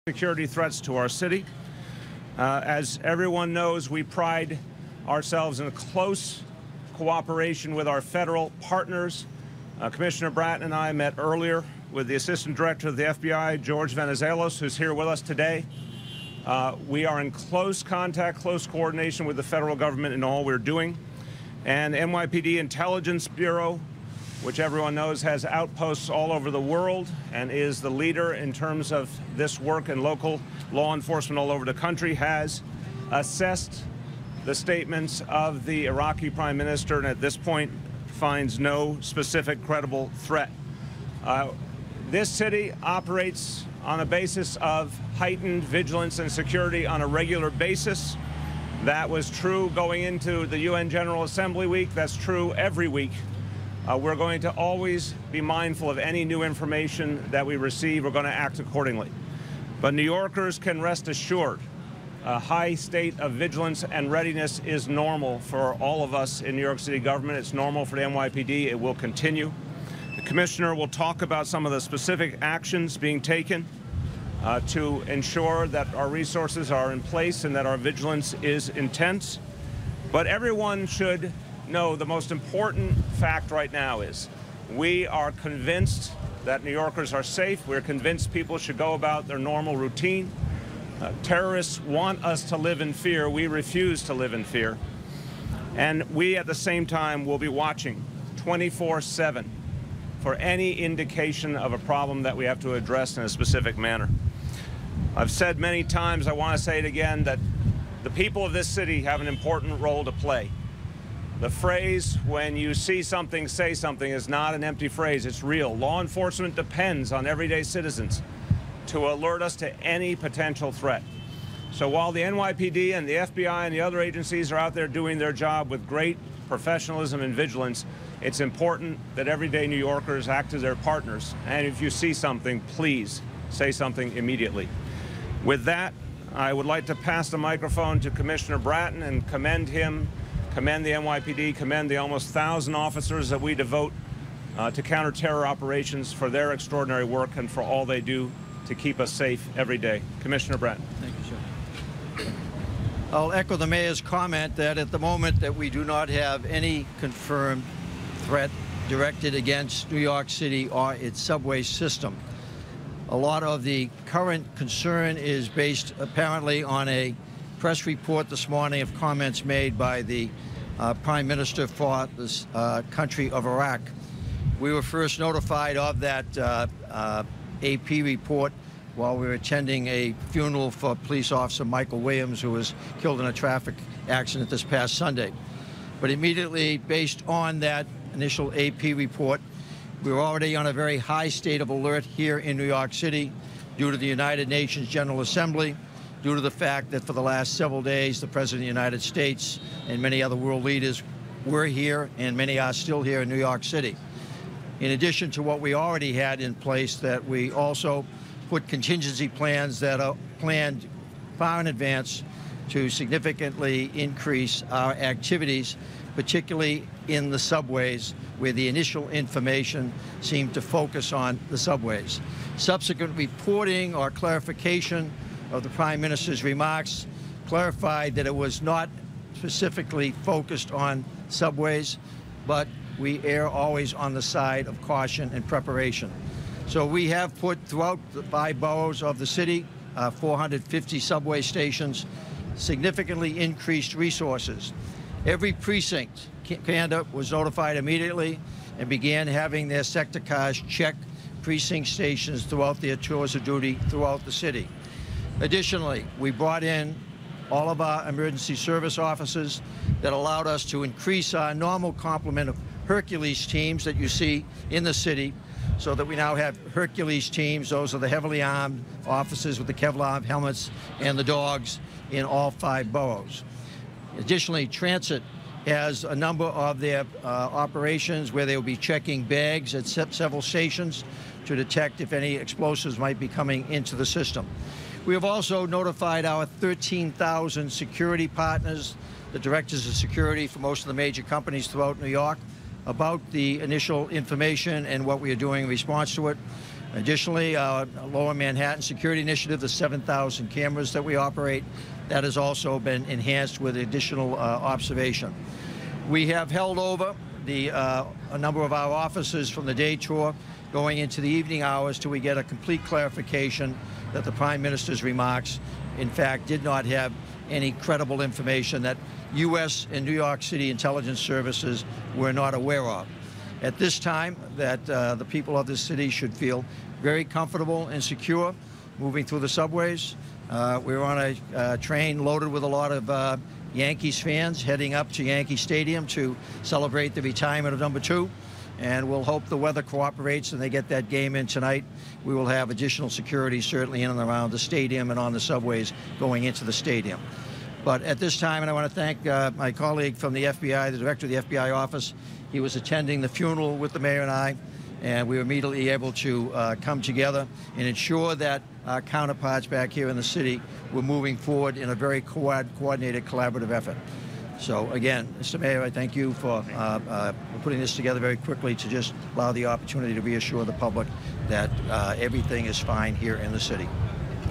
security threats to our city. As everyone knows, we pride ourselves in close cooperation with our federal partners. Commissioner Bratton and I met earlier with the Assistant Director of the FBI, George Venizelos, who's here with us today. We are in close contact, close coordination with the federal government in all we're doing. And NYPD Intelligence Bureau, which everyone knows has outposts all over the world and is the leader in terms of this work and local law enforcement all over the country, has assessed the statements of the Iraqi Prime Minister and at this point finds no specific credible threat. This city operates on a basis of heightened vigilance and security on a regular basis. That was true going into the UN General Assembly week. That's true every week. We're going to always be mindful of any new information that we receive. We're going to act accordingly. But New Yorkers can rest assured a high state of vigilance and readiness is normal for all of us in New York City government. It's normal for the NYPD. It will continue. The Commissioner will talk about some of the specific actions being taken to ensure that our resources are in place and that our vigilance is intense. But everyone should know the most important fact right now is we are convinced that New Yorkers are safe. We're convinced people should go about their normal routine. Terrorists want us to live in fear. We refuse to live in fear. And we, at the same time, will be watching 24/7 for any indication of a problem that we have to address in a specific manner. I've said many times, I want to say it again, that the people of this city have an important role to play. The phrase, when you see something, say something, is not an empty phrase. It's real. Law enforcement depends on everyday citizens to alert us to any potential threat. So while the NYPD and the FBI and the other agencies are out there doing their job with great professionalism and vigilance, it's important that everyday New Yorkers act as their partners. And if you see something, please say something immediately. With that, I would like to pass the microphone to Commissioner Bratton and commend him, commend the NYPD, commend the almost 1,000 officers that we devote to counter-terror operations for their extraordinary work and for all they do to keep us safe every day. Commissioner Bratton. Thank you, sir. I'll echo the Mayor's comment that at the moment that we do not have any confirmed threat directed against New York City or its subway system. A lot of the current concern is based apparently on a press report this morning of comments made by the Prime Minister for this country of Iraq. We were first notified of that AP report while we were attending a funeral for police officer Michael Williams, who was killed in a traffic accident this past Sunday. But immediately, based on that initial AP report, we were already on a very high state of alert here in New York City due to the United Nations General Assembly, due to the fact that for the last several days, the President of the United States and many other world leaders were here, and many are still here in New York City. In addition to what we already had in place, that we also put contingency plans that are planned far in advance to significantly increase our activities, particularly in the subways, where the initial information seemed to focus on the subways. Subsequent reporting or clarification of the Prime Minister's remarks clarified that it was not specifically focused on subways, but we err always on the side of caution and preparation. So we have put throughout the 5 boroughs of the city, 450 subway stations, significantly increased resources. Every precinct candidate was notified immediately and began having their sector cars check precinct stations throughout their tours of duty throughout the city. Additionally, we brought in all of our emergency service officers that allowed us to increase our normal complement of Hercules teams that you see in the city, so that we now have Hercules teams. Those are the heavily armed officers with the Kevlar helmets and the dogs in all 5 boroughs. Additionally, Transit has a number of their operations where they will be checking bags at several stations to detect if any explosives might be coming into the system. We have also notified our 13,000 security partners, the directors of security for most of the major companies throughout New York, about the initial information and what we are doing in response to it. Additionally, our Lower Manhattan Security Initiative, the 7,000 cameras that we operate, that has also been enhanced with additional observation. We have held over a number of our officers from the day tour going into the evening hours till we get a complete clarification that the Prime Minister's remarks, in fact, did not have any credible information that U.S. and New York City intelligence services were not aware of. At this time, that the people of this city should feel very comfortable and secure moving through the subways. We're on a train loaded with a lot of Yankees fans heading up to Yankee Stadium to celebrate the retirement of number 2. And we'll hope the weather cooperates and they get that game in tonight. We will have additional security certainly in and around the stadium and on the subways going into the stadium. But at this time, and I want to thank my colleague from the FBI, the director of the FBI office. He was attending the funeral with the mayor and I, and we were immediately able to come together and ensure that our counterparts back here in the city were moving forward in a very coordinated, collaborative effort. So again, Mr. Mayor, I thank you for putting this together very quickly to just allow the opportunity to reassure the public that everything is fine here in the city.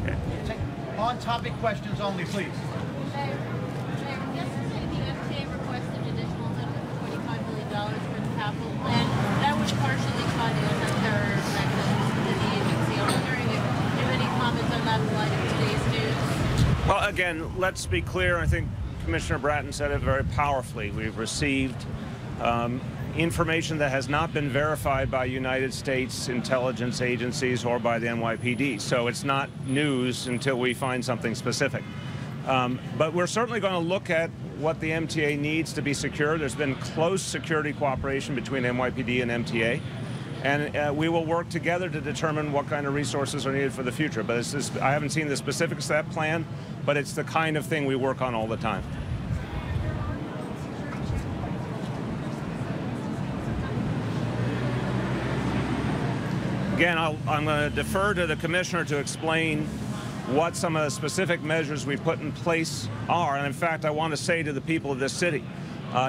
Okay. On-topic questions only, please. Mayor, yesterday the FTA requested additional $125 million for the capital plan. That would partially fund anti-terror mechanisms within the agency. I'm wondering if you have any comments on that in light of today's news. Well, again, let's be clear. I think Commissioner Bratton said it very powerfully. We've received information that has not been verified by United States intelligence agencies or by the NYPD. So it's not news until we find something specific. But we're certainly going to look at what the MTA needs to be secure. There's been close security cooperation between NYPD and MTA. And we will work together to determine what kind of resources are needed for the future. But it's just, I haven't seen the specifics of that plan, but it's the kind of thing we work on all the time. Again, I'm going to defer to the Commissioner to explain what some of the specific measures we put in place are. And in fact, I want to say to the people of this city,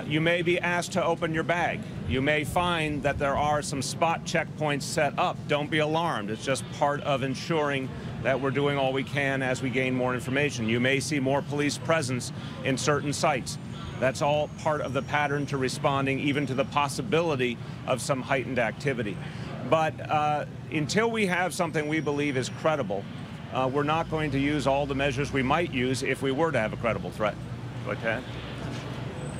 you may be asked to open your bag. You may find that there are some spot checkpoints set up. Don't be alarmed. It's just part of ensuring that we're doing all we can as we gain more information. You may see more police presence in certain sites. That's all part of the pattern to responding even to the possibility of some heightened activity. But until we have something we believe is credible, we're not going to use all the measures we might use if we were to have a credible threat. Okay?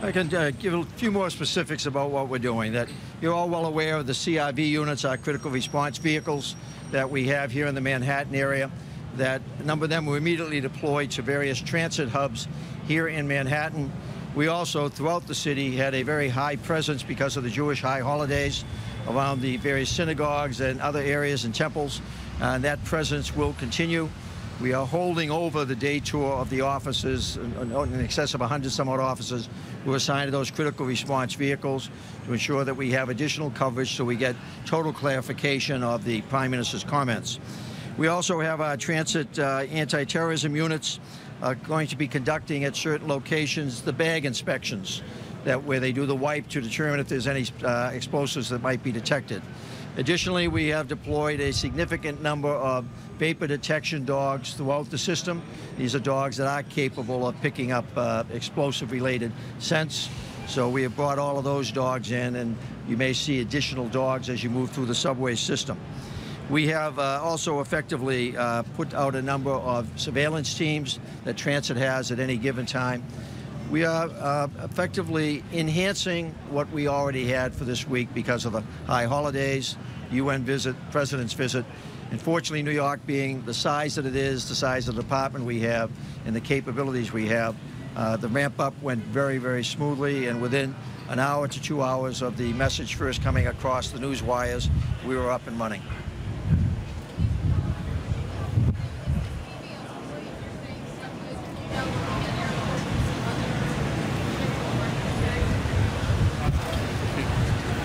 I can give a few more specifics about what we're doing. That you're all well aware of the CRV units, our critical response vehicles that we have here in the Manhattan area. That a number of them were immediately deployed to various transit hubs here in Manhattan. We also, throughout the city, had a very high presence because of the Jewish high holidays around the various synagogues and other areas and temples. And that presence will continue. We are holding over the day tour of the officers, in excess of 100-some-odd officers who are assigned to those critical response vehicles to ensure that we have additional coverage so we get total clarification of the Prime Minister's comments. We also have our transit anti-terrorism units going to be conducting at certain locations the bag inspections, where they do the wipe to determine if there's any explosives that might be detected. Additionally, we have deployed a significant number of vapor detection dogs throughout the system. These are dogs that are capable of picking up explosive-related scents. So we have brought all of those dogs in, and you may see additional dogs as you move through the subway system. We have also effectively put out a number of surveillance teams that transit has at any given time. We are effectively enhancing what we already had for this week because of the high holidays, UN visit, President's visit. Unfortunately, New York being the size that it is, the size of the department we have, and the capabilities we have, the ramp up went very, very smoothly, and within an hour to 2 hours of the message first coming across the news wires, we were up and running.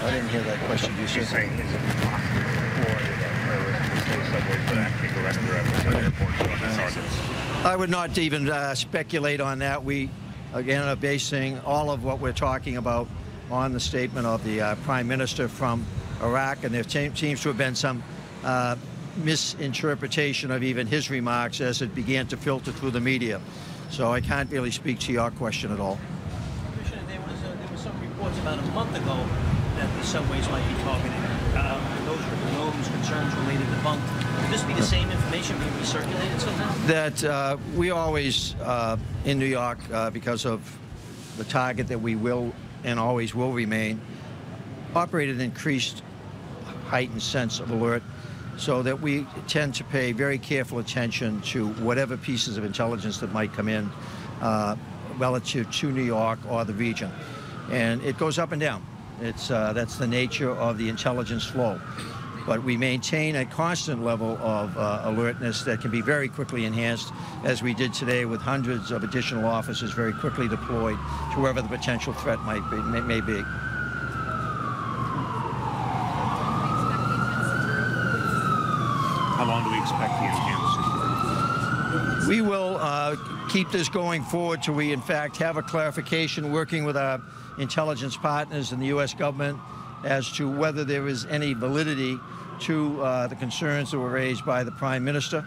I didn't hear that question. You said saying is it possible for the subways to actually go after airports? I would not even speculate on that. We, again, are basing all of what we're talking about on the statement of the Prime Minister from Iraq, and there seems to have been some misinterpretation of even his remarks as it began to filter through the media. So I can't really speak to your question at all. Commissioner, there were some reports about a month ago that the subways might be targeted. Those concerns related to bunk. Would this be the same information being recirculated somehow? That we always, in New York, because of the target that we will and always will remain, operate an increased heightened sense of alert, so that we tend to pay very careful attention to whatever pieces of intelligence that might come in relative to New York or the region. And it goes up and down. That's the nature of the intelligence flow. But we maintain a constant level of alertness that can be very quickly enhanced, as we did today with hundreds of additional officers very quickly deployed to wherever the potential threat may be. How long do we expect the enhanced security? We will keep this going forward till we, in fact, have a clarification working with our intelligence partners in the U.S. government as to whether there is any validity to the concerns that were raised by the Prime Minister.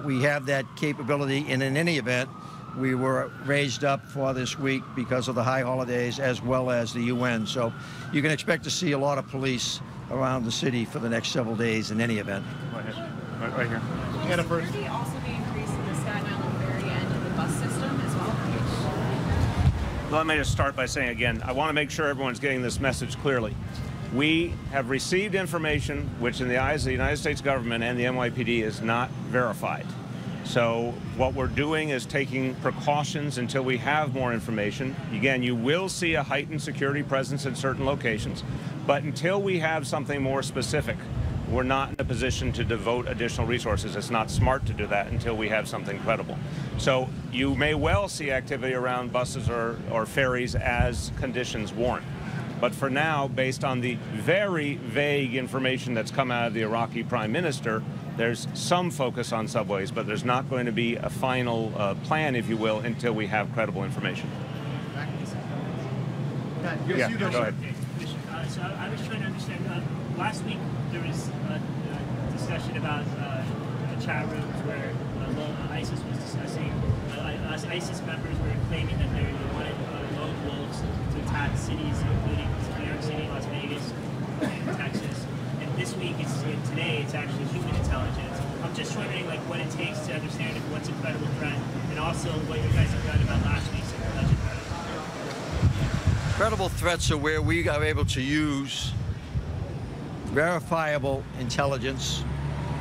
We have that capability, and in any event, we were raised up for this week because of the high holidays as well as the UN. So you can expect to see a lot of police around the city for the next several days in any event. Go ahead. Right here. Will security also be increased in the Staten Island ferry and in the bus system as well? Let me just start by saying again, I want to make sure everyone's getting this message clearly. We have received information which in the eyes of the United States government and the NYPD is not verified. So what we're doing is taking precautions until we have more information. Again, you will see a heightened security presence in certain locations, but until we have something more specific, we're not in a position to devote additional resources. It's not smart to do that until we have something credible. So you may well see activity around buses or ferries as conditions warrant. But for now, based on the very vague information that's come out of the Iraqi Prime Minister, there's some focus on subways, but there's not going to be a final plan, if you will, until we have credible information. Yes, Go ahead. So I was trying to understand, last week there was a discussion about chat rooms where ISIS was discussing, ISIS members were claiming that they wanted lone wolves to attack cities, including New York City, Las Vegas, Texas. And this week, today, it's actually human intelligence. I'm just wondering what it takes to understand what's a credible threat, and also what you guys have done about last week's alleged threat. Credible threats are where we are able to use verifiable intelligence,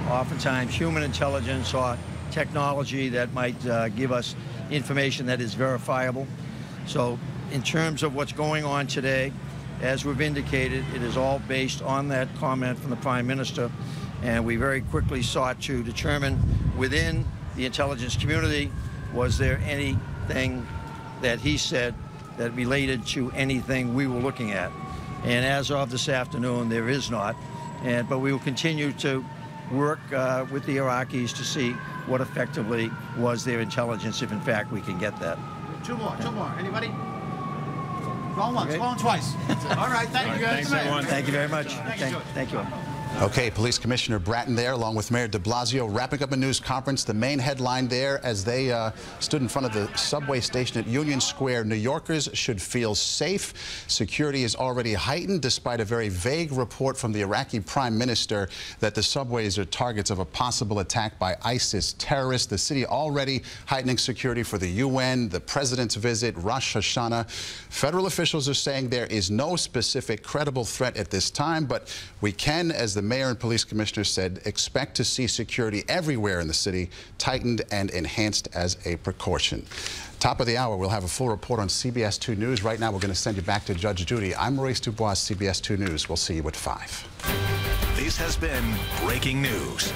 oftentimes human intelligence or technology that might give us information that is verifiable. So in terms of what's going on today, as we've indicated, it is all based on that comment from the Prime Minister, and we very quickly sought to determine within the intelligence community, was there anything that he said that related to anything we were looking at. And as of this afternoon, there is not. But we will continue to work with the Iraqis to see what effectively was their intelligence, if in fact we can get that. Two more. Anybody? Going once, going twice. All right, thank you guys. Thanks, everyone. Thank you very much. Thank you. Okay, Police Commissioner Bratton there, along with Mayor de Blasio, wrapping up a news conference. The main headline there, as they stood in front of the subway station at Union Square, New Yorkers should feel safe. Security is already heightened, despite a very vague report from the Iraqi Prime Minister that the subways are targets of a possible attack by ISIS terrorists. The city already heightening security for the UN, the president's visit, Rosh Hashanah. Federal officials are saying there is no specific credible threat at this time, but we can, as the mayor and police commissioner said, expect to see security everywhere in the city tightened and enhanced as a precaution. Top of the hour, we'll have a full report on CBS 2 News. Right now, we're going to send you back to Judge Judy. I'm Maurice Dubois, CBS 2 News. We'll see you at 5. This has been Breaking News.